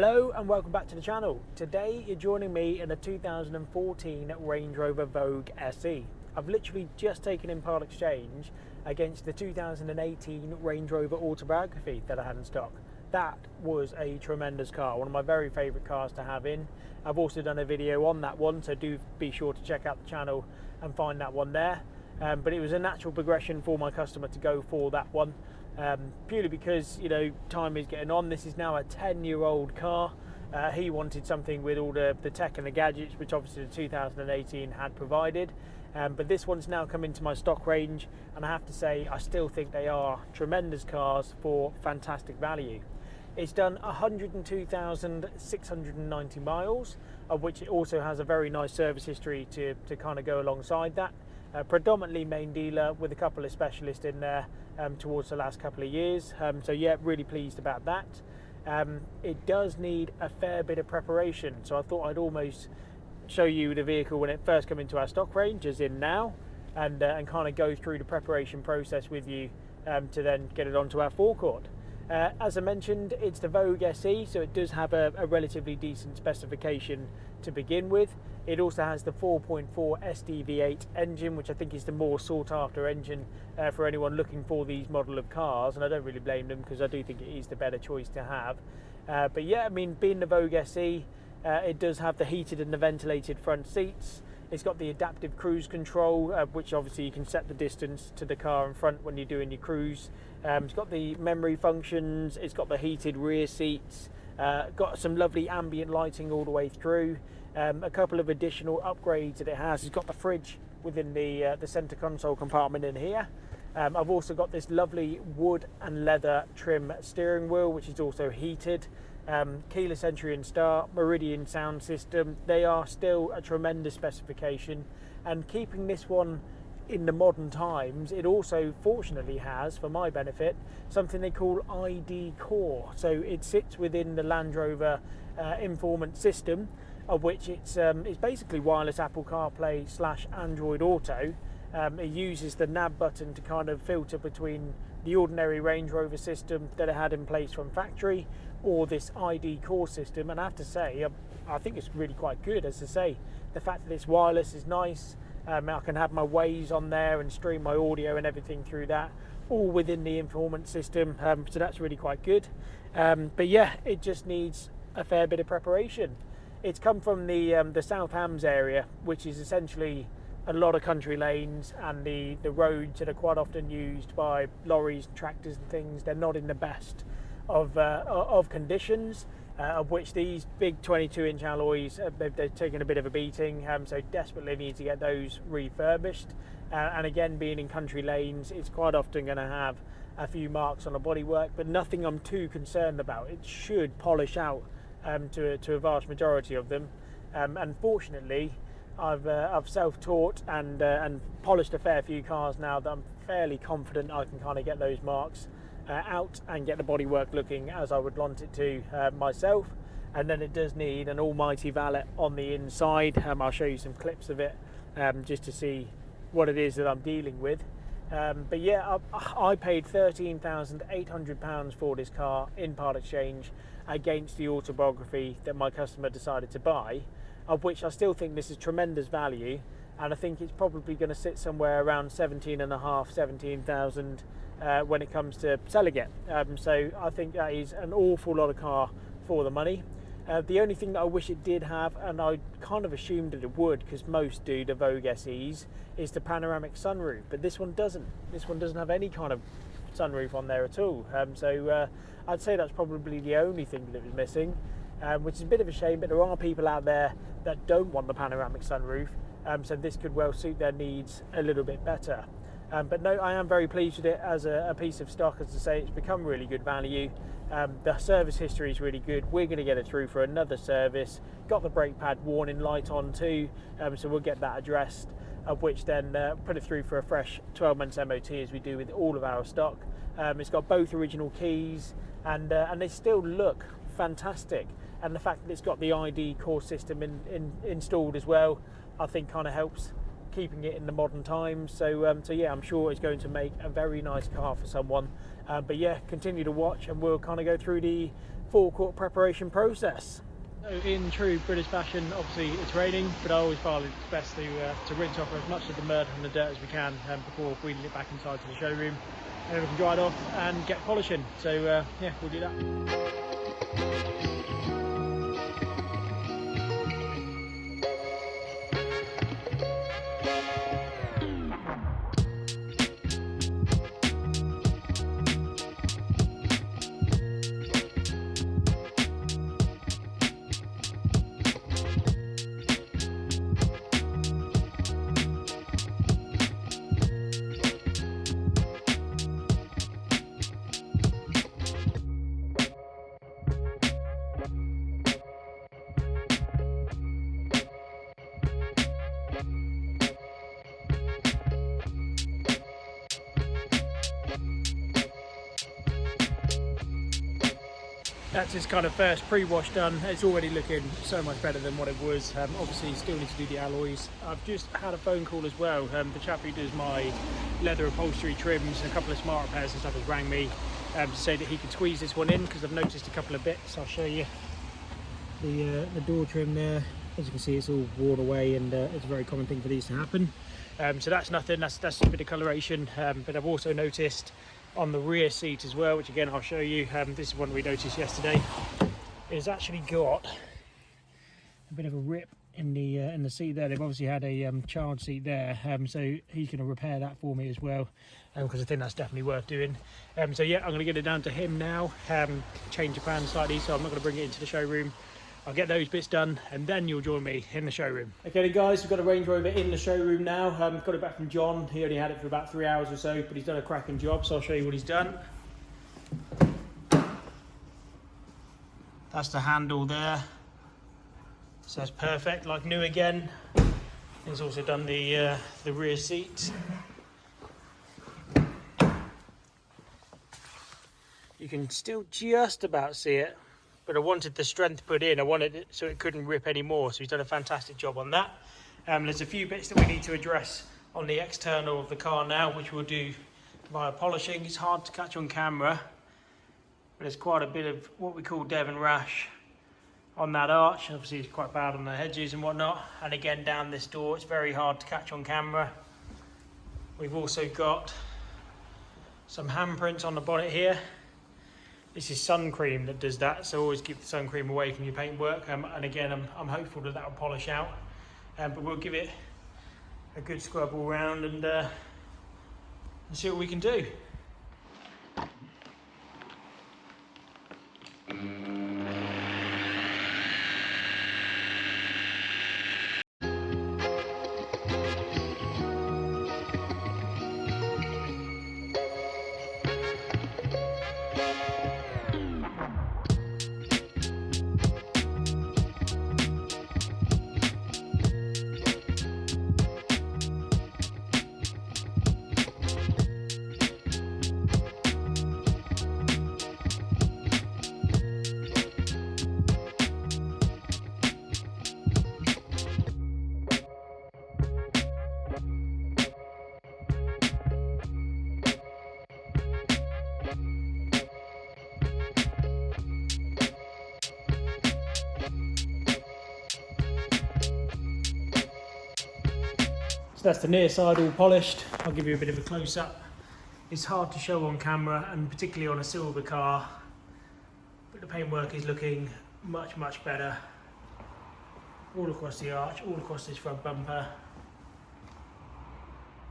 Hello and welcome back to the channel. Today you're joining me in a 2014 Range Rover Vogue SE. I've literally just taken in part exchange against the 2018 Range Rover Autobiography that I had in stock. That was a tremendous car, one of my very favourite cars to have in. I've also done a video on that one, so do be sure to check out the channel and find that one there. But it was a natural progression for my customer to go for that one. Purely because, you know, time is getting on. This is now a 10-year-old car. He wanted something with all the tech and the gadgets, which obviously the 2018 had provided. But this one's now come into my stock range, and I have to say I still think they are tremendous cars for fantastic value. It's done 102,690 miles, of which it also has a very nice service history to kind of go alongside that. Predominantly main dealer with a couple of specialists in there towards the last couple of years. So yeah, really pleased about that. It does need a fair bit of preparation, so I thought I'd almost show you the vehicle when it first came into our stock range, as in now, and kind of go through the preparation process with you to then get it onto our forecourt. As I mentioned, it's the Vogue SE, so it does have a relatively decent specification to begin with. It also has the 4.4 SDV8 engine, which I think is the more sought after engine for anyone looking for these model of cars, and I don't really blame them because I do think it is the better choice to have. But yeah, I mean, being the Vogue SE, it does have the heated and the ventilated front seats. It's got the adaptive cruise control, which obviously you can set the distance to the car in front when you're doing your cruise. It's got the memory functions, it's got the heated rear seats, got some lovely ambient lighting all the way through. A couple of additional upgrades that it has. It's got the fridge within the centre console compartment in here. I've also got this lovely wood and leather trim steering wheel, which is also heated. Keyless entry and start, Meridian sound system. They are still a tremendous specification, and keeping this one in the modern times, it also fortunately has, for my benefit, something they call ID Core. So it sits within the Land Rover informant system, of which it's basically wireless Apple CarPlay / Android Auto. It uses the nav button to kind of filter between the ordinary Range Rover system that it had in place from factory or this ID Core system, and I have to say I think it's really quite good. As I say, the fact that it's wireless is nice. I can have my Waze on there and stream my audio and everything through that, all within the informant system, so that's really quite good. But yeah, it just needs a fair bit of preparation. It's come from the South Hams area, which is essentially a lot of country lanes, and the roads that are quite often used by lorries, tractors and things, they're not in the best of conditions, of which these big 22-inch alloys, they've taken a bit of a beating, so desperately need to get those refurbished. And again, being in country lanes, it's quite often going to have a few marks on the bodywork, but nothing I'm too concerned about. It should polish out to a vast majority of them. And fortunately, I've self-taught and polished a fair few cars now that I'm fairly confident I can kind of get those marks out and get the bodywork looking as I would want it to myself. And then it does need an almighty valet on the inside. I'll show you some clips of it just to see what it is that I'm dealing with. But yeah, I paid £13,800 for this car in part exchange against the Autobiography that my customer decided to buy, of which I still think this is tremendous value, and I think it's probably going to sit somewhere around 17,500 when it comes to selling it. So I think that is an awful lot of car for the money. The only thing that I wish it did have, and I kind of assumed that it would because most do, the Vogue SEs, is the panoramic sunroof, but this one doesn't. This one doesn't have any kind of sunroof on there at all. So I'd say that's probably the only thing that it was missing, which is a bit of a shame, but there are people out there that don't want the panoramic sunroof, so this could well suit their needs a little bit better. But no, I am very pleased with it as a piece of stock. As I say, it's become really good value. The service history is really good. We're going to get it through for another service. Got the brake pad warning light on too, so we'll get that addressed, of which then put it through for a fresh 12 months MOT, as we do with all of our stock. It's got both original keys, and they still look fantastic. And the fact that it's got the ID Core system installed as well, I think kind of helps keeping it in the modern times. So yeah, I'm sure it's going to make a very nice car for someone. But yeah, continue to watch and we'll kind of go through the forecourt preparation process. So in true British fashion, obviously it's raining, but I always feel it's best to rinse off as much of the mud and the dirt as we can before wheeling it back inside to the showroom, and then we can dry it off and get polishing. So yeah, we'll do that. That's his kind of first pre-wash done. It's already looking so much better than what it was. Obviously still need to do the alloys. I've just had a phone call as well. The chap who does my leather upholstery trims, a couple of smart repairs and stuff, has rang me to say that he could squeeze this one in because I've noticed a couple of bits. I'll show you the door trim there. As you can see, it's all worn away, and it's a very common thing for these to happen. So that's nothing, that's just a bit of coloration. But I've also noticed on the rear seat as well, which again I'll show you. This is one we noticed yesterday. It's actually got a bit of a rip in the seat there. They've obviously had a child seat there, so he's going to repair that for me as well, because I think that's definitely worth doing. So yeah, I'm going to get it down to him now, change the plan slightly, so I'm not going to bring it into the showroom. I'll get those bits done and then you'll join me in the showroom. Okay then guys, we've got a Range Rover in the showroom now. Got it back from John. He only had it for about 3 hours or so, but he's done a cracking job, so I'll show you what he's done. That's the handle there. So that's perfect, like new again. He's also done the rear seat. You can still just about see it, but I wanted the strength put in. I wanted it so it couldn't rip anymore. So he's done a fantastic job on that. There's a few bits that we need to address on the external of the car now, which we'll do via polishing. It's hard to catch on camera, but there's quite a bit of what we call Devon rash on that arch. Obviously it's quite bad on the hedges and whatnot. And again, down this door, it's very hard to catch on camera. We've also got some handprints on the bonnet here. This is sun cream that does that, so always keep the sun cream away from your paintwork. And again, I'm hopeful that will polish out, but we'll give it a good scrub all round and see what we can do. So that's the near side all polished. I'll give you a bit of a close-up. It's hard to show on camera, and particularly on a silver car, but the paintwork is looking much, much better. All across the arch, all across this front bumper.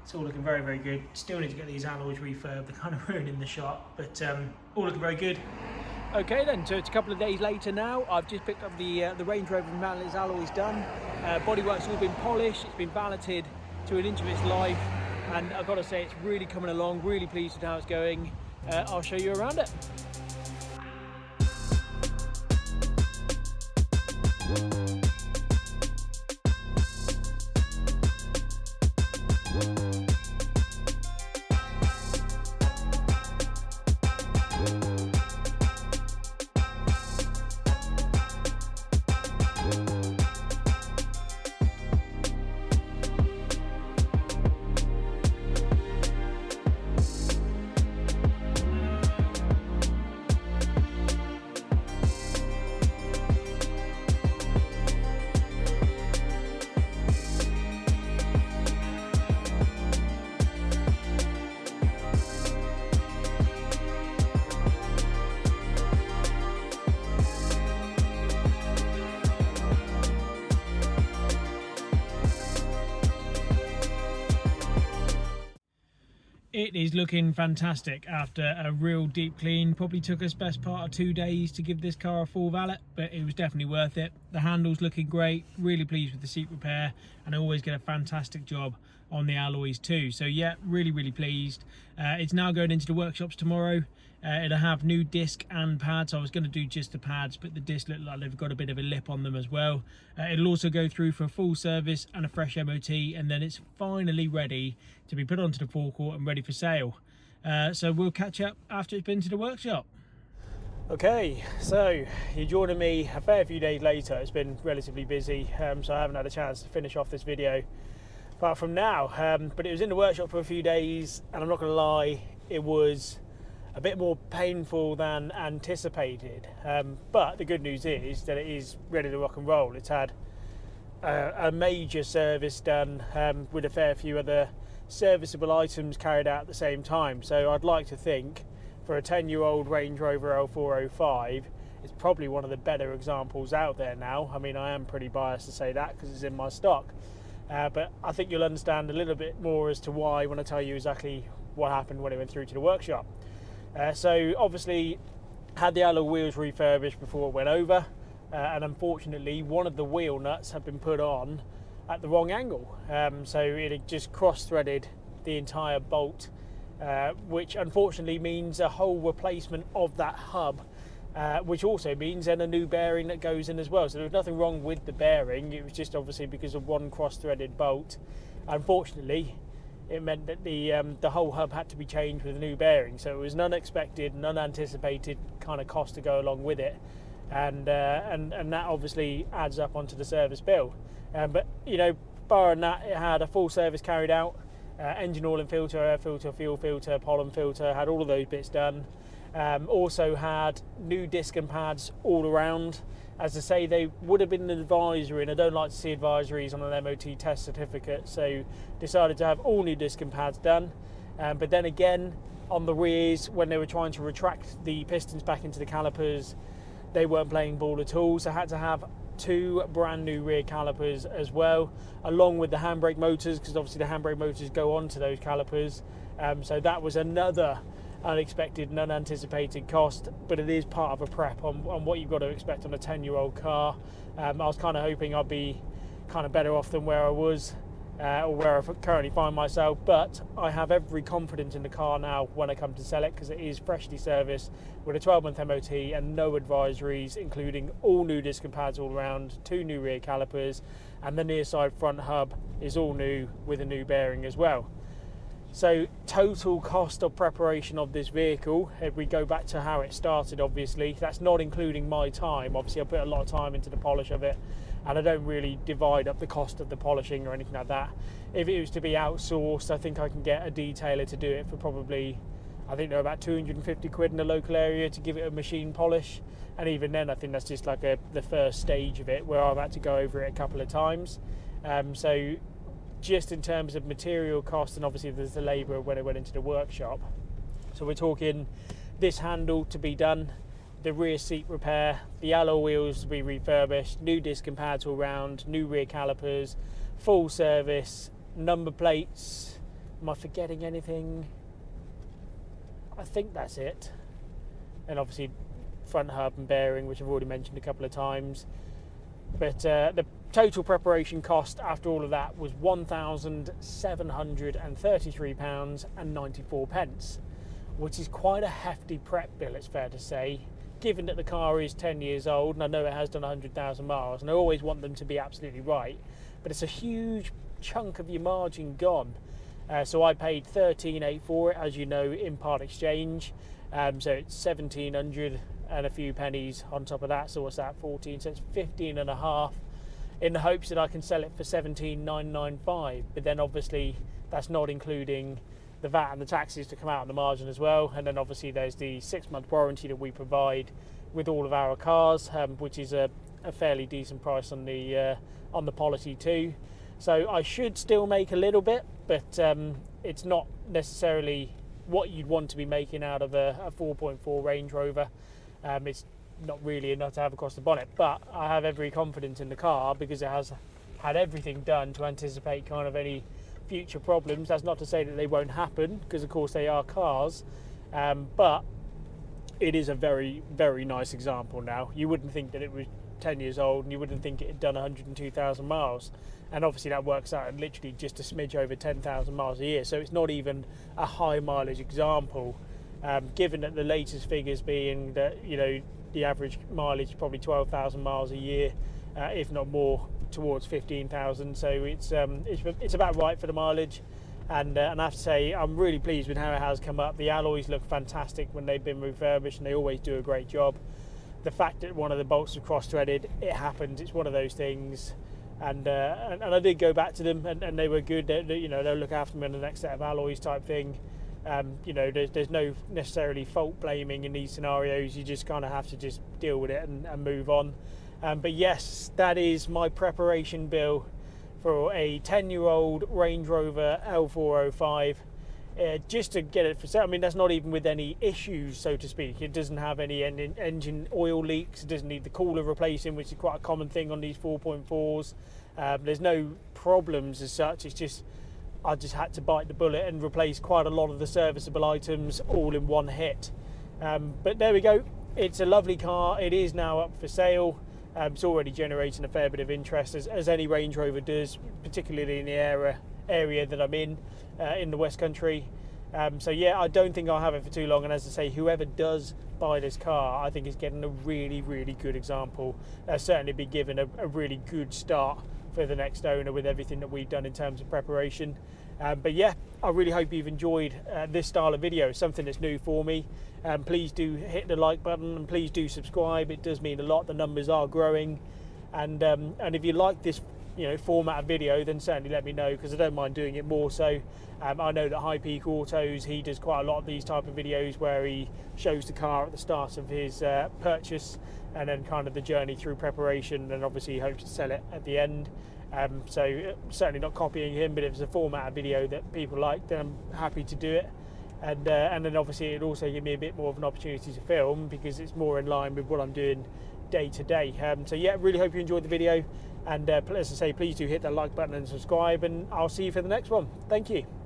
It's all looking very, very good. Still need to get these alloys refurbed, they're kind of ruining the shot, but all looking very good. Okay then, so it's a couple of days later now. I've just picked up the Range Rover Mantlet's alloys done. Bodywork's all been polished, it's been valeted to an inch of its life, and I've got to say it's really coming along, really pleased with how it's going. I'll show you around it. It is looking fantastic after a real deep clean. Probably took us best part of 2 days to give this car a full valet, but it was definitely worth it. The handle's looking great, really pleased with the seat repair, and I always get a fantastic job on the alloys too. So yeah, really pleased. It's now going into the workshops tomorrow. It'll have new disc and pads. I was going to do just the pads, but the disc look like they've got a bit of a lip on them as well. It'll also go through for a full service and a fresh MOT, and then it's finally ready to be put onto the forecourt and ready for sale. So we'll catch up after it's been to the workshop. Okay, so you're joining me a fair few days later. It's been relatively busy, so I haven't had a chance to finish off this video apart from now. But it was in the workshop for a few days, and I'm not going to lie, it was a bit more painful than anticipated. But the good news is that it is ready to rock and roll. It's had a major service done with a fair few other serviceable items carried out at the same time. So I'd like to think for a 10-year-old Range Rover L405, it's probably one of the better examples out there now. I mean, I am pretty biased to say that because it's in my stock. But I think you'll understand a little bit more as to why when I tell you exactly what happened when it went through to the workshop. So obviously had the alloy wheels refurbished before it went over, and unfortunately one of the wheel nuts had been put on at the wrong angle, so it had just cross-threaded the entire bolt, which unfortunately means a whole replacement of that hub, which also means then a new bearing that goes in as well. So there was nothing wrong with the bearing, it was just obviously because of one cross-threaded bolt. Unfortunately it meant that the whole hub had to be changed with a new bearing, so it was an unexpected and unanticipated kind of cost to go along with it, and that obviously adds up onto the service bill. But you know, barring that, it had a full service carried out, engine oil and filter, air filter, fuel filter, pollen filter, had all of those bits done. Also had new disc and pads all around. As I say, they would have been an advisory, and I don't like to see advisories on an MOT test certificate, so decided to have all new disc and pads done. But then again, on the rears, when they were trying to retract the pistons back into the calipers, they weren't playing ball at all, so I had to have 2 brand new rear calipers as well, along with the handbrake motors, because obviously the handbrake motors go onto those calipers. So that was another unexpected and unanticipated cost, but it is part of a prep on what you've got to expect on a 10-year-old car. I was kind of hoping I'd be kind of better off than where I was, or where I currently find myself, but I have every confidence in the car now when I come to sell it, because it is freshly serviced with a 12-month MOT and no advisories, including all new disc and pads all around, 2 new rear calipers, and the near side front hub is all new with a new bearing as well. So total cost of preparation of this vehicle, if we go back to how it started, obviously that's not including my time. Obviously I put a lot of time into the polish of it, and I don't really divide up the cost of the polishing or anything like that. If it was to be outsourced, I think I can get a detailer to do it for probably, I think they're about 250 quid in the local area to give it a machine polish, and even then I think that's just like the first stage of it, where I've had to go over it a couple of times. So just in terms of material cost, and obviously there's the labour when it went into the workshop. So we're talking this handle to be done, the rear seat repair, the alloy wheels to be refurbished, new disc and pads all round, new rear calipers, full service, number plates. Am I forgetting anything? I think that's it. And obviously front hub and bearing, which I've already mentioned a couple of times. But the total preparation cost after all of that was £1,733.94, which is quite a hefty prep bill, it's fair to say, given that the car is 10 years old, and I know it has done 100,000 miles, and I always want them to be absolutely right, but it's a huge chunk of your margin gone. So I paid $13,800 for it, as you know, in part exchange, so it's 1,700 and a few pennies on top of that, so what's that, 14, so it's 15.5, in the hopes that I can sell it for 17,995, but then obviously that's not including the VAT and the taxes to come out on the margin as well. And then obviously there's the 6-month warranty that we provide with all of our cars, which is a fairly decent price on the policy too. So I should still make a little bit, but it's not necessarily what you'd want to be making out of a 4.4 Range Rover. It's not really enough to have across the bonnet, but I have every confidence in the car because it has had everything done to anticipate kind of any future problems. That's not to say that they won't happen, because of course they are cars, but it is a very, very nice example now. You wouldn't think that it was 10 years old, and you wouldn't think it had done 102,000 miles, and obviously that works out at literally just a smidge over 10,000 miles a year, so it's not even a high mileage example, given that the latest figures being that, you know, the average mileage is probably 12,000 miles a year, if not more, towards 15,000. So it's about right for the mileage, and I have to say I'm really pleased with how it has come up. The alloys look fantastic when they've been refurbished, and they always do a great job. The fact that one of the bolts was cross-threaded, it happens. It's one of those things, and I did go back to them, and they were good. You know, they'll look after me on the next set of alloys type thing. You know, there's no necessarily fault blaming in these scenarios. You just kind of have to just deal with it and move on. But yes, that is my preparation bill for a 10-year-old Range Rover L405, just to get it for sale. I mean, that's not even with any issues, so to speak. It doesn't have any engine oil leaks. It doesn't need the cooler replacing, which is quite a common thing on these 4.4s. There's no problems as such. It's just I just had to bite the bullet and replace quite a lot of the serviceable items all in one hit. But there we go. It's a lovely car. It is now up for sale. It's already generating a fair bit of interest, as any Range Rover does, particularly in the area that I'm in the West Country. So yeah, I don't think I'll have it for too long. And as I say, whoever does buy this car, I think is getting a really, really good example. They'll certainly be given a really good start for the next owner with everything that we've done in terms of preparation. But yeah, I really hope you've enjoyed this style of video. It's something that's new for me. Please do hit the like button, and please do subscribe. It does mean a lot. The numbers are growing, and if you like this, you know, format of video, then certainly let me know, because I don't mind doing it more. So I know that High Peak Autos, he does quite a lot of these type of videos where he shows the car at the start of his purchase, and then kind of the journey through preparation, and obviously he hopes to sell it at the end. So certainly not copying him, but if it's a format of video that people like, then I'm happy to do it. And then obviously it also give me a bit more of an opportunity to film, because it's more in line with what I'm doing day to day. So yeah, really hope you enjoyed the video, and as I say, please do hit that like button and subscribe, and I'll see you for the next one. Thank you.